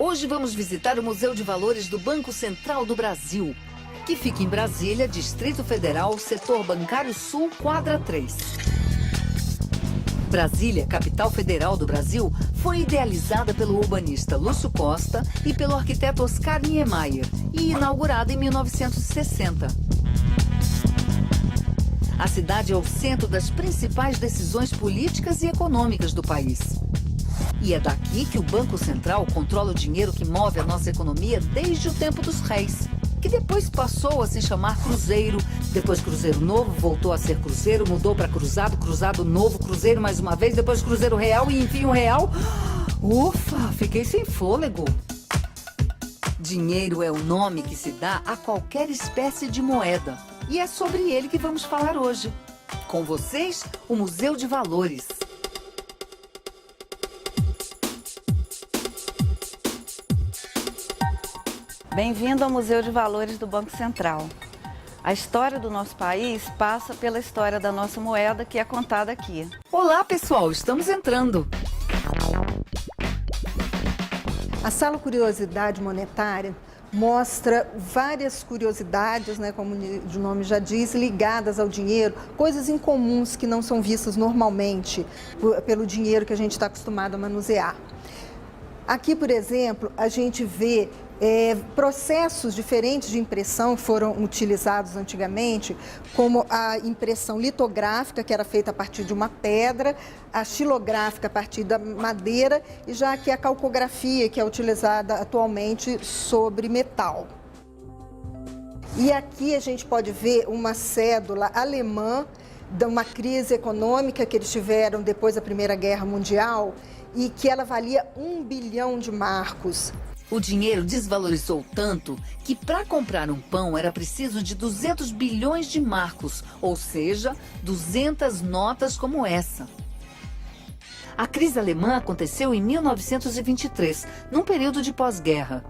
Hoje vamos visitar o Museu de Valores do Banco Central do Brasil, que fica em Brasília, Distrito Federal, Setor Bancário Sul, quadra 3. Brasília, capital federal do Brasil, foi idealizada pelo urbanista Lúcio Costa e pelo arquiteto Oscar Niemeyer e inaugurada em 1960. A cidade é o centro das principais decisões políticas e econômicas do país. E é daqui que o Banco Central controla o dinheiro que move a nossa economia desde o tempo dos reis, que depois passou a se chamar Cruzeiro, depois Cruzeiro Novo, voltou a ser Cruzeiro, mudou para Cruzado, Cruzado Novo, Cruzeiro mais uma vez, depois Cruzeiro Real e enfim o Real. Ufa, fiquei sem fôlego. Dinheiro é o nome que se dá a qualquer espécie de moeda. E é sobre ele que vamos falar hoje. Com vocês, o Museu de Valores. Bem-vindo ao Museu de Valores do Banco Central. A história do nosso país passa pela história da nossa moeda, que é contada aqui. Olá, pessoal, estamos entrando. A Sala Curiosidade Monetária mostra várias curiosidades, né, como o nome já diz, ligadas ao dinheiro, coisas incomuns que não são vistas normalmente pelo dinheiro que a gente está acostumado a manusear. Aqui, por exemplo, a gente vê processos diferentes de impressão que foram utilizados antigamente, como a impressão litográfica, que era feita a partir de uma pedra, a xilográfica a partir da madeira, e já que a calcografia, que é utilizada atualmente sobre metal. E aqui a gente pode ver uma cédula alemã de uma crise econômica que eles tiveram depois da Primeira Guerra Mundial e que ela valia 1 bilhão de marcos. O dinheiro desvalorizou tanto que para comprar um pão era preciso de 200 bilhões de marcos, ou seja, 200 notas como essa. A crise alemã aconteceu em 1923, num período de pós-guerra.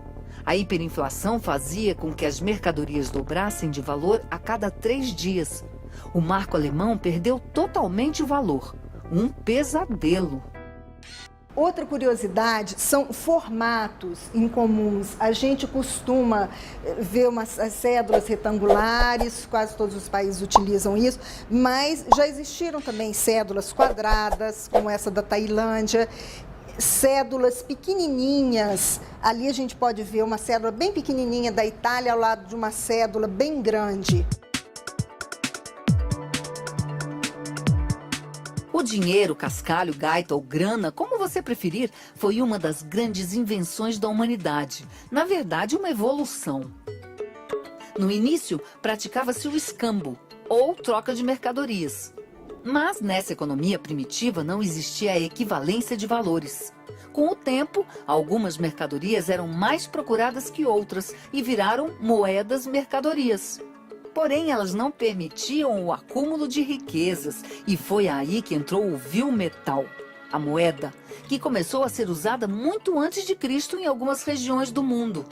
A hiperinflação fazia com que as mercadorias dobrassem de valor a cada 3 dias. O marco alemão perdeu totalmente o valor. Um pesadelo. Outra curiosidade são formatos incomuns. A gente costuma ver as cédulas retangulares, quase todos os países utilizam isso, mas já existiram também cédulas quadradas, como essa da Tailândia, cédulas pequenininhas. Ali a gente pode ver uma cédula bem pequenininha da Itália ao lado de uma cédula bem grande. O dinheiro, cascalho, gaita ou grana, como você preferir, foi uma das grandes invenções da humanidade. Na verdade, uma evolução. No início, praticava-se o escambo, ou troca de mercadorias. Mas nessa economia primitiva não existia a equivalência de valores. Com o tempo, algumas mercadorias eram mais procuradas que outras e viraram moedas mercadorias. Porém, elas não permitiam o acúmulo de riquezas e foi aí que entrou o vil metal, a moeda, que começou a ser usada muito antes de Cristo em algumas regiões do mundo.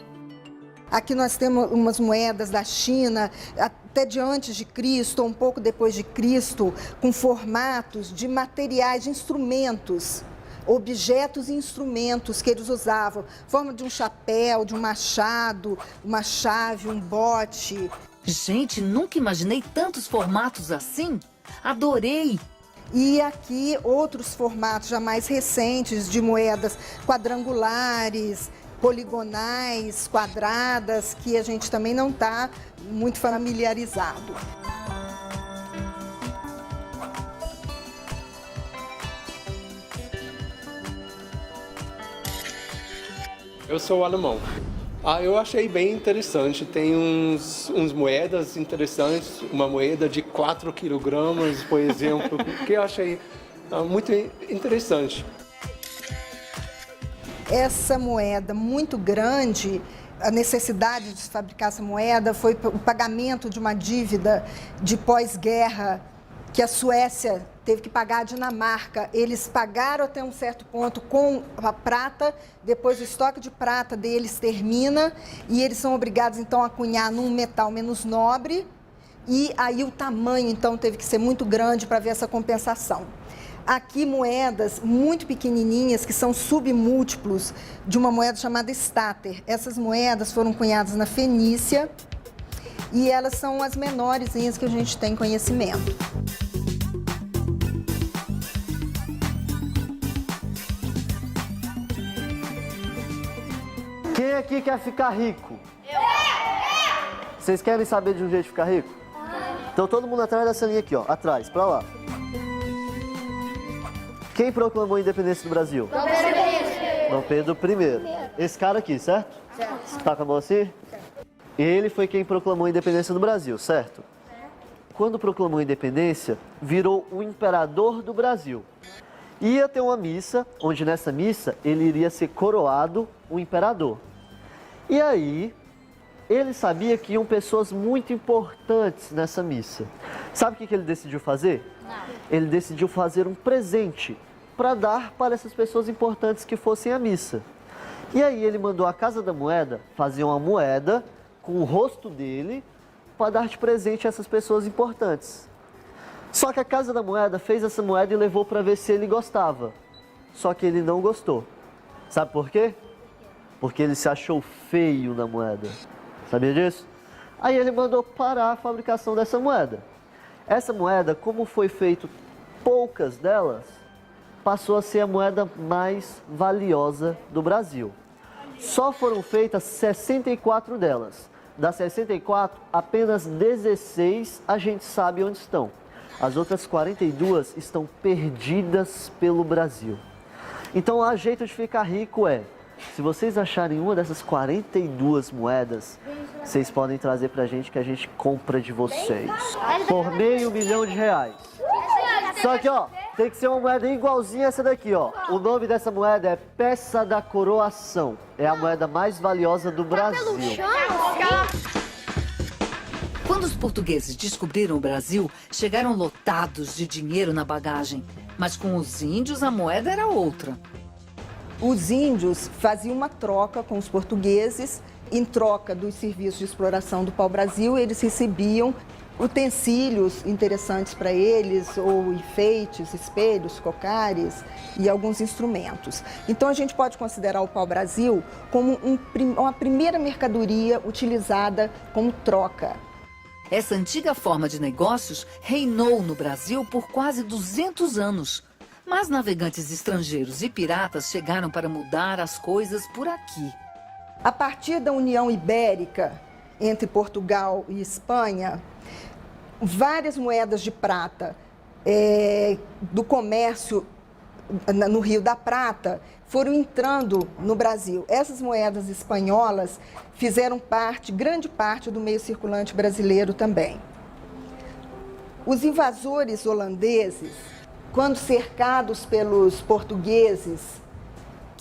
Aqui nós temos umas moedas da China, até de antes de Cristo, ou um pouco depois de Cristo, com formatos de materiais, de instrumentos, objetos e instrumentos que eles usavam, forma de um chapéu, de um machado, uma chave, um bote. Gente, nunca imaginei tantos formatos assim. Adorei! E aqui outros formatos já mais recentes de moedas quadrangulares, poligonais, quadradas, que a gente também não está muito familiarizado. Eu sou alemão. Eu achei bem interessante. Tem uns moedas interessantes, uma moeda de 4 quilogramas, por exemplo, que eu achei muito interessante. Essa moeda muito grande, a necessidade de se fabricar essa moeda foi o pagamento de uma dívida de pós-guerra que a Suécia teve que pagar a Dinamarca. Eles pagaram até um certo ponto com a prata, depois o estoque de prata deles termina e eles são obrigados então a cunhar num metal menos nobre e aí o tamanho então teve que ser muito grande para ver essa compensação. Aqui moedas muito pequenininhas, que são submúltiplos de uma moeda chamada estáter. Essas moedas foram cunhadas na Fenícia e elas são as menorzinhas que a gente tem conhecimento. Quem aqui quer ficar rico? Vocês querem saber de um jeito de ficar rico? Então todo mundo atrás dessa linha aqui, ó. Atrás, pra lá. Quem proclamou a independência do Brasil? Dom Pedro I. Esse cara aqui, certo? Certo. Tá com a mão assim? Ele foi quem proclamou a independência do Brasil, certo? Quando proclamou a independência, virou o imperador do Brasil. Ia ter uma missa, onde nessa missa ele iria ser coroado o imperador. E aí, ele sabia que iam pessoas muito importantes nessa missa. Sabe o que ele decidiu fazer? Não. Ele decidiu fazer um presente para dar para essas pessoas importantes que fossem à missa. E aí ele mandou a Casa da Moeda fazer uma moeda com o rosto dele para dar de presente a essas pessoas importantes. Só que a Casa da Moeda fez essa moeda e levou para ver se ele gostava. Só que ele não gostou. Sabe por quê? Porque ele se achou feio na moeda. Sabia disso? Aí ele mandou parar a fabricação dessa moeda. Essa moeda, como foi feito poucas delas, passou a ser a moeda mais valiosa do Brasil. Só foram feitas 64 delas. Das 64, apenas 16 a gente sabe onde estão. As outras 42 estão perdidas pelo Brasil. Então, o jeito de ficar rico é, se vocês acharem uma dessas 42 moedas, vocês podem trazer pra gente que a gente compra de vocês. Por R$500 mil. Só que, ó, tem que ser uma moeda igualzinha a essa daqui, ó. O nome dessa moeda é Peça da Coroação. É a moeda mais valiosa do Brasil. Quando os portugueses descobriram o Brasil, chegaram lotados de dinheiro na bagagem. Mas com os índios a moeda era outra. Os índios faziam uma troca com os portugueses. Em troca dos serviços de exploração do pau-brasil, eles recebiam utensílios interessantes para eles, ou enfeites, espelhos, cocares e alguns instrumentos. Então a gente pode considerar o pau-brasil como uma primeira mercadoria utilizada como troca. Essa antiga forma de negócios reinou no Brasil por quase 200 anos. Mas navegantes estrangeiros e piratas chegaram para mudar as coisas por aqui. A partir da União Ibérica, entre Portugal e Espanha, várias moedas de prata do comércio no Rio da Prata foram entrando no Brasil. Essas moedas espanholas fizeram grande parte do meio circulante brasileiro também. Os invasores holandeses, quando cercados pelos portugueses,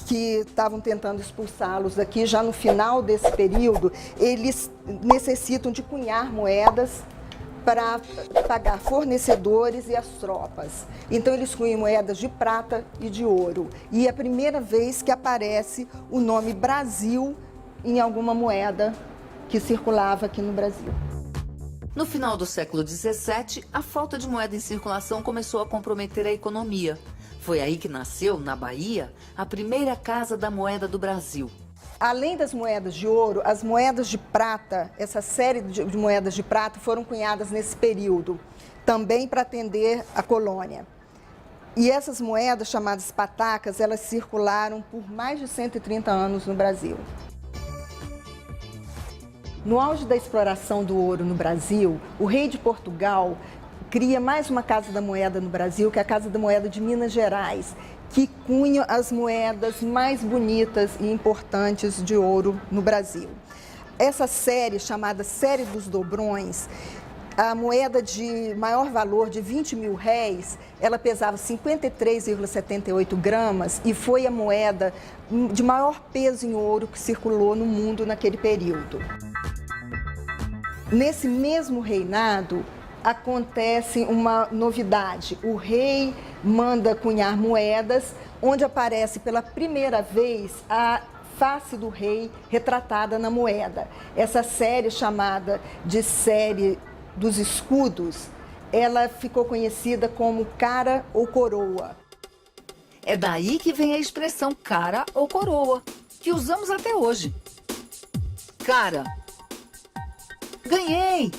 que estavam tentando expulsá-los daqui, já no final desse período, eles necessitam de cunhar moedas para pagar fornecedores e as tropas. Então eles cunham moedas de prata e de ouro. E é a primeira vez que aparece o nome Brasil em alguma moeda que circulava aqui no Brasil. No final do século XVII, a falta de moeda em circulação começou a comprometer a economia. Foi aí que nasceu, na Bahia, a primeira Casa da Moeda do Brasil. Além das moedas de ouro, as moedas de prata, essa série de moedas de prata foram cunhadas nesse período, também para atender a colônia. E essas moedas, chamadas patacas, elas circularam por mais de 130 anos no Brasil. No auge da exploração do ouro no Brasil, o rei de Portugal cria mais uma Casa da Moeda no Brasil, que é a Casa da Moeda de Minas Gerais, que cunha as moedas mais bonitas e importantes de ouro no Brasil. Essa série, chamada Série dos Dobrões, a moeda de maior valor de 20 mil réis, ela pesava 53,78 gramas e foi a moeda de maior peso em ouro que circulou no mundo naquele período. Nesse mesmo reinado, acontece uma novidade. O rei manda cunhar moedas, onde aparece pela primeira vez a face do rei retratada na moeda. Essa série, chamada de Série dos Escudos, ela ficou conhecida como cara ou coroa. É daí que vem a expressão cara ou coroa, que usamos até hoje. Cara. Ganhei!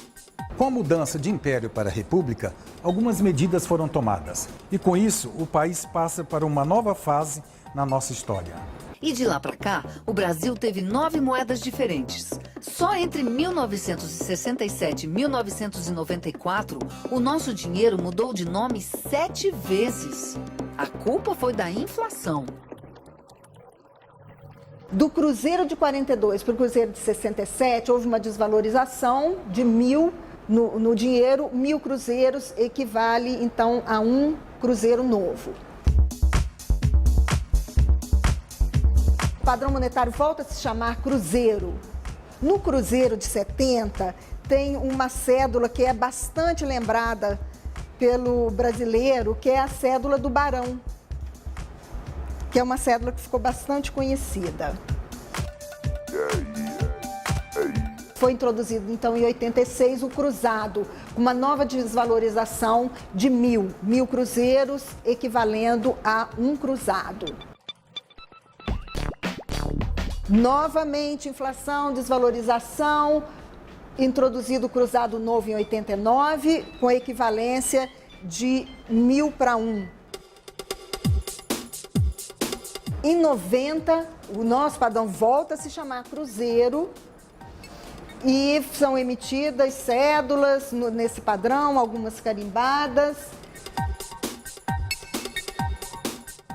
Com a mudança de império para república, algumas medidas foram tomadas. E com isso, o país passa para uma nova fase na nossa história. E de lá para cá, o Brasil teve 9 moedas diferentes. Só entre 1967 e 1994, o nosso dinheiro mudou de nome 7 vezes. A culpa foi da inflação. Do cruzeiro de 42 para o cruzeiro de 67, houve uma desvalorização de 1.000 no dinheiro. 1.000 cruzeiros equivale, então, a um cruzeiro novo. O padrão monetário volta a se chamar cruzeiro. No cruzeiro de 70, tem uma cédula que é bastante lembrada pelo brasileiro, que é a cédula do Barão, que é uma cédula que ficou bastante conhecida. Foi introduzido, então, em 86, o cruzado, com uma nova desvalorização de 1.000 cruzeiros, equivalendo a um cruzado. Novamente, inflação, desvalorização, introduzido o cruzado novo em 89, com equivalência de 1.000 para 1. Em 90, o nosso padrão volta a se chamar cruzeiro e são emitidas cédulas nesse padrão, algumas carimbadas.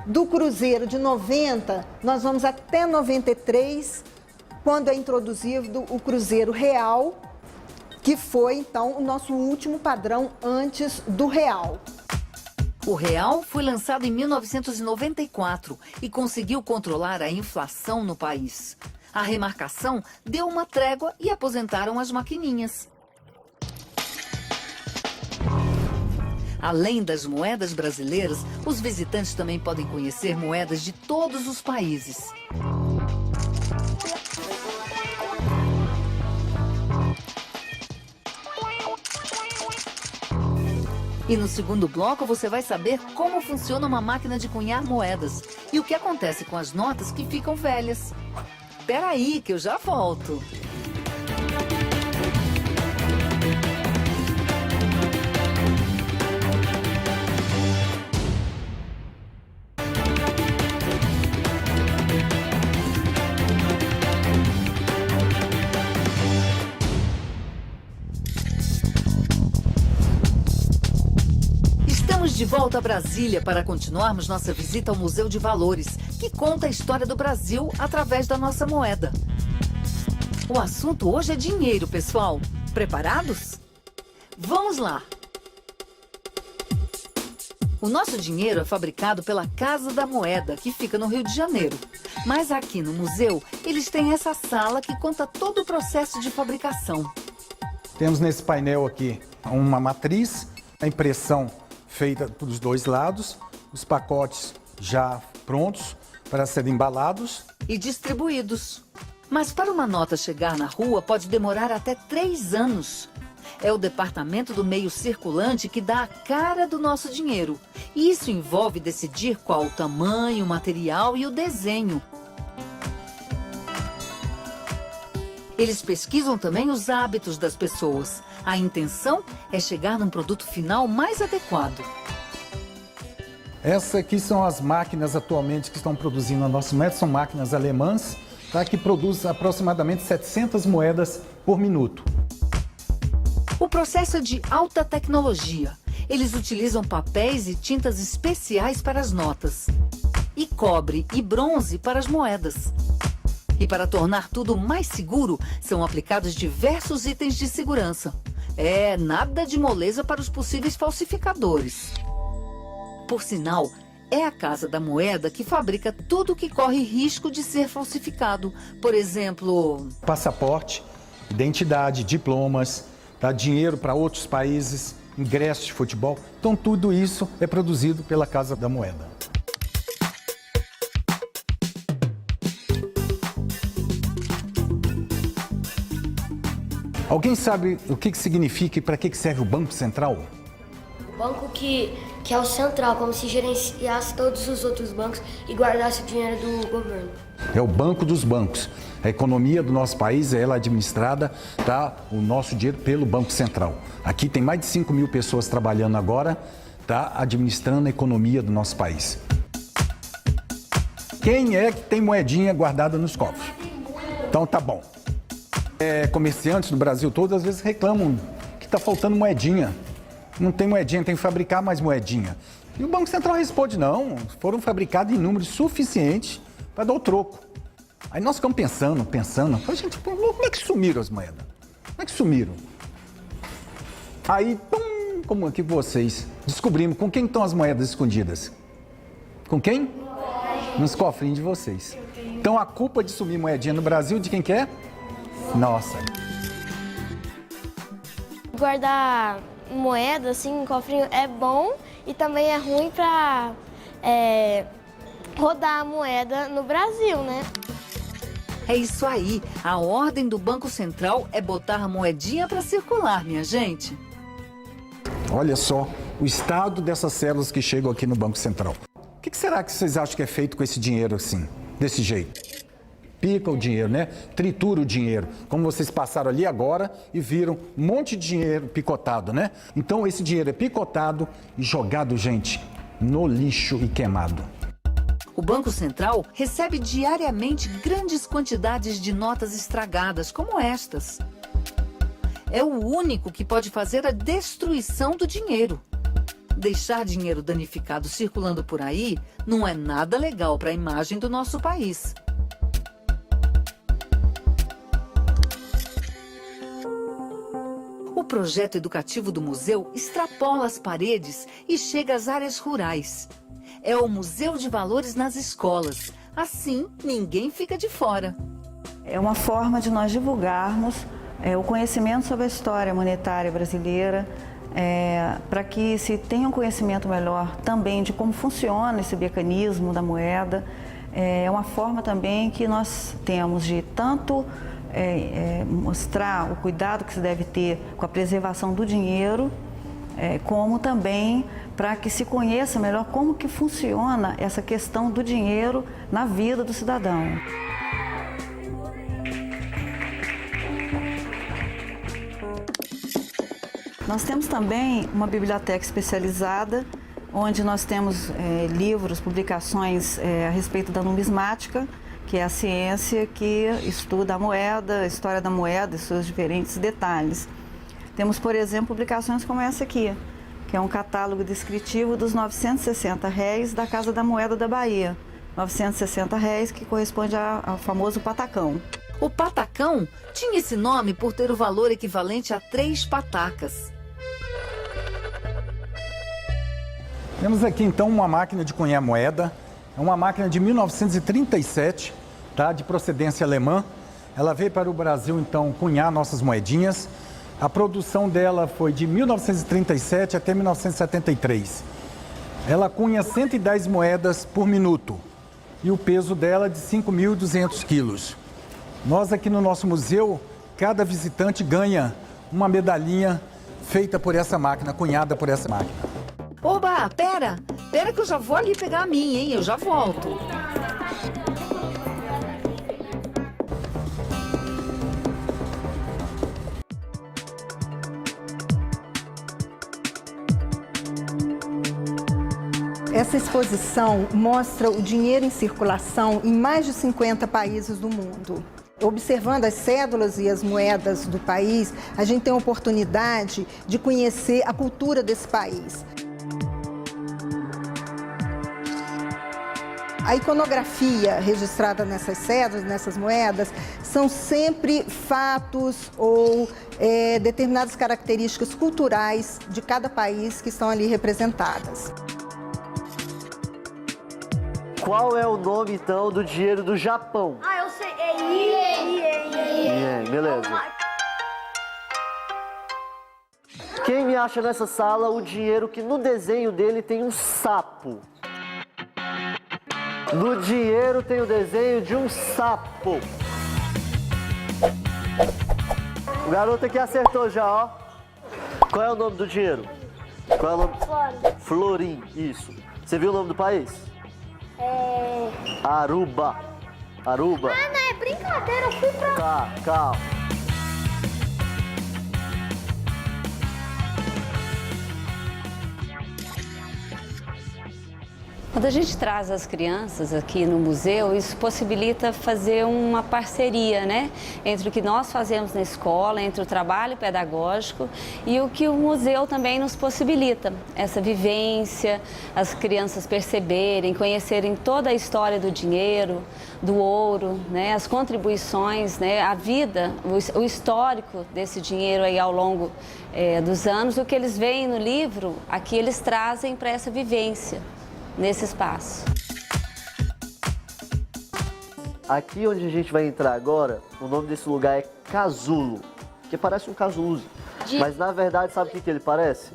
Do cruzeiro de 90, nós vamos até 93, quando é introduzido o cruzeiro real, que foi, então, o nosso último padrão antes do real. O real foi lançado em 1994 e conseguiu controlar a inflação no país. A remarcação deu uma trégua e aposentaram as maquininhas. Além das moedas brasileiras, os visitantes também podem conhecer moedas de todos os países. E no segundo bloco você vai saber como funciona uma máquina de cunhar moedas e o que acontece com as notas que ficam velhas. Espera aí que eu já volto. De volta a Brasília para continuarmos nossa visita ao Museu de Valores, que conta a história do Brasil através da nossa moeda. O assunto hoje é dinheiro, pessoal. Preparados? Vamos lá! O nosso dinheiro é fabricado pela Casa da Moeda, que fica no Rio de Janeiro. Mas aqui no museu, eles têm essa sala que conta todo o processo de fabricação. Temos nesse painel aqui uma matriz, a impressão feita dos dois lados, os pacotes já prontos para serem embalados e distribuídos. Mas para uma nota chegar na rua pode demorar até 3 anos. É o departamento do meio circulante que dá a cara do nosso dinheiro. E isso envolve decidir qual o tamanho, o material e o desenho. Eles pesquisam também os hábitos das pessoas. A intenção é chegar num produto final mais adequado. Essas aqui são as máquinas atualmente que estão produzindo a nossa moeda. São máquinas alemãs, tá, que produzem aproximadamente 700 moedas por minuto. O processo é de alta tecnologia. Eles utilizam papéis e tintas especiais para as notas. E cobre e bronze para as moedas. E para tornar tudo mais seguro, são aplicados diversos itens de segurança. Nada de moleza para os possíveis falsificadores. Por sinal, é a Casa da Moeda que fabrica tudo que corre risco de ser falsificado. Por exemplo... passaporte, identidade, diplomas, tá, dinheiro para outros países, ingressos de futebol. Então tudo isso é produzido pela Casa da Moeda. Alguém sabe o que significa e para que serve o Banco Central? banco que é o central, como se gerenciasse todos os outros bancos e guardasse o dinheiro do governo. É o banco dos bancos. A economia do nosso país, ela é administrada, tá, o nosso dinheiro pelo Banco Central. Aqui tem mais de 5 mil pessoas trabalhando agora, tá, administrando a economia do nosso país. Quem é que tem moedinha guardada nos cofres? Então tá bom. Comerciantes do Brasil todo às vezes reclamam que está faltando moedinha. Não tem moedinha, tem que fabricar mais moedinha. E o Banco Central responde, não, foram fabricados em números suficientes para dar o troco. Aí nós ficamos pensando, falei, gente, como é que sumiram as moedas? Como é que sumiram? Aí, pum, como aqui vocês, descobrimos com quem estão as moedas escondidas. Com quem? Nos cofrinhos de vocês. Então a culpa de sumir moedinha no Brasil, de quem que é? Nossa. Guardar moeda assim em cofrinho é bom e também é ruim para rodar a moeda no Brasil, né? É isso aí. A ordem do Banco Central é botar a moedinha para circular, minha gente. Olha só o estado dessas células que chegam aqui no Banco Central. O que será que vocês acham que é feito com esse dinheiro assim, desse jeito? Pica o dinheiro, né? Tritura o dinheiro. Como vocês passaram ali agora e viram um monte de dinheiro picotado, né? Então esse dinheiro é picotado e jogado, gente, no lixo e queimado. O Banco Central recebe diariamente grandes quantidades de notas estragadas, como estas. É o único que pode fazer a destruição do dinheiro. Deixar dinheiro danificado circulando por aí não é nada legal para a imagem do nosso país. O projeto educativo do museu extrapola as paredes e chega às áreas rurais. É o Museu de Valores nas escolas. Assim, ninguém fica de fora. É uma forma de nós divulgarmos o conhecimento sobre a história monetária brasileira, para que se tenha um conhecimento melhor também de como funciona esse mecanismo da moeda. É uma forma também que nós temos de tanto mostrar o cuidado que se deve ter com a preservação do dinheiro, como também para que se conheça melhor como que funciona essa questão do dinheiro na vida do cidadão. Nós temos também uma biblioteca especializada, onde nós temos livros, publicações a respeito da numismática, que é a ciência que estuda a moeda, a história da moeda e seus diferentes detalhes. Temos, por exemplo, publicações como essa aqui, que é um catálogo descritivo dos 960 réis da Casa da Moeda da Bahia. 960 réis que corresponde ao famoso patacão. O patacão tinha esse nome por ter o valor equivalente a 3 patacas. Temos aqui então uma máquina de cunhar moeda. É uma máquina de 1937, tá, de procedência alemã. Ela veio para o Brasil então cunhar nossas moedinhas. A produção dela foi de 1937 até 1973. Ela cunha 110 moedas por minuto e o peso dela é de 5.200 quilos. Nós aqui no nosso museu, cada visitante ganha uma medalhinha feita por essa máquina, cunhada por essa máquina. Oba, pera que eu já vou ali pegar a minha, hein? Eu já volto. Essa exposição mostra o dinheiro em circulação em mais de 50 países do mundo. Observando as cédulas e as moedas do país, a gente tem a oportunidade de conhecer a cultura desse país. A iconografia registrada nessas cédulas, nessas moedas, são sempre fatos ou determinadas características culturais de cada país que estão ali representadas. Qual é o nome, então, do dinheiro do Japão? Ah, eu sei. É Ien, beleza. Quem me acha nessa sala o dinheiro que no desenho dele tem um sapo? No dinheiro tem o desenho de um sapo. O garoto aqui acertou já, ó. Qual é o nome do dinheiro? Qual Qual é o nome? Florim, isso. Você viu o nome do país? Aruba. Aruba. Ah, não, é brincadeira, eu fui pra... Tá, calma. Quando a gente traz as crianças aqui no museu, isso possibilita fazer uma parceria, né? Entre o que nós fazemos na escola, entre o trabalho pedagógico e o que o museu também nos possibilita. Essa vivência, as crianças perceberem, conhecerem toda a história do dinheiro, do ouro, né? As contribuições, né? A vida, o histórico desse dinheiro aí ao longo dos anos. O que eles veem no livro, aqui eles trazem para essa vivência nesse espaço. Aqui onde a gente vai entrar agora, o nome desse lugar é casulo, que parece um casulo. Mas na verdade, sabe o que ele parece?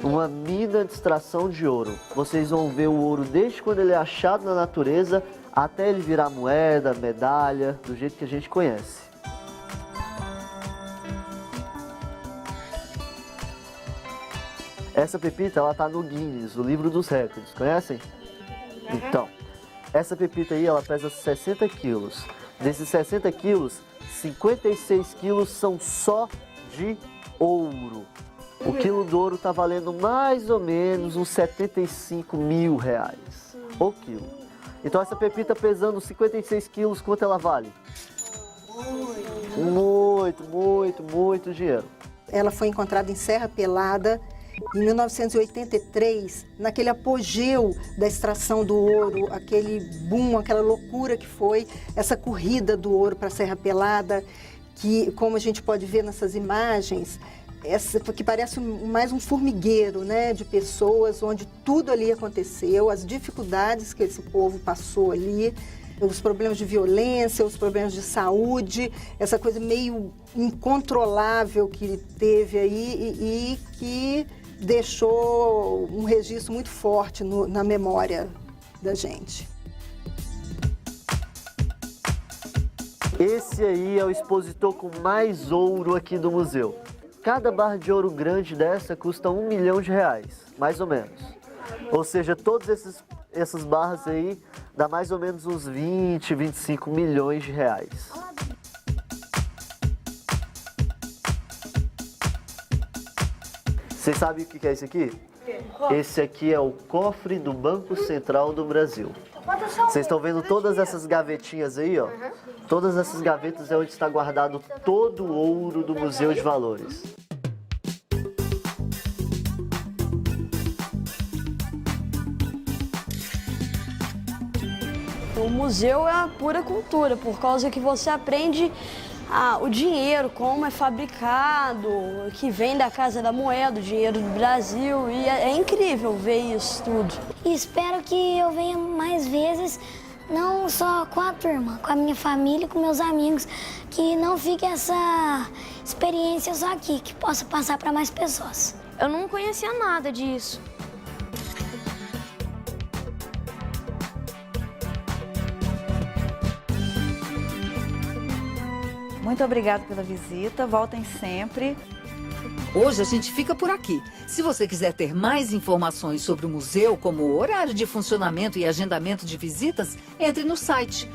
Uma mina de extração de ouro. Vocês vão ver o ouro desde quando ele é achado na natureza até ele virar moeda, medalha, do jeito que a gente conhece. Essa pepita, ela tá no Guinness, o livro dos recordes, conhecem? Então, essa pepita aí, ela pesa 60 quilos. Desses 60 quilos, 56 quilos são só de ouro. O quilo do ouro tá valendo mais ou menos uns 75 mil reais, o quilo. Então essa pepita pesando 56 quilos, quanto ela vale? Muito dinheiro. Ela foi encontrada em Serra Pelada, em 1983, naquele apogeu da extração do ouro, aquele boom, aquela loucura que foi essa corrida do ouro para Serra Pelada, que, como a gente pode ver nessas imagens, que parece mais um formigueiro, né, de pessoas, onde tudo ali aconteceu, as dificuldades que esse povo passou ali, os problemas de violência, os problemas de saúde, essa coisa meio incontrolável que teve aí e que deixou um registro muito forte na memória da gente. Esse aí é o expositor com mais ouro aqui do museu. Cada barra de ouro grande dessa custa R$1 milhão, mais ou menos. Ou seja, todas essas barras aí dá mais ou menos uns 20, 25 milhões de reais. Vocês sabem o que é esse aqui? Esse aqui é o cofre do Banco Central do Brasil. Vocês estão vendo todas essas gavetinhas aí, ó? Todas essas gavetas é onde está guardado todo o ouro do Museu de Valores. O museu é a pura cultura, por causa que você aprende o dinheiro, como é fabricado, que vem da Casa da Moeda, o dinheiro do Brasil, e é incrível ver isso tudo. E espero que eu venha mais vezes, não só com a turma, com a minha família e com meus amigos, que não fique essa experiência só aqui, que possa passar para mais pessoas. Eu não conhecia nada disso. Muito obrigada pela visita, voltem sempre. Hoje a gente fica por aqui. Se você quiser ter mais informações sobre o museu, como o horário de funcionamento e agendamento de visitas, entre no site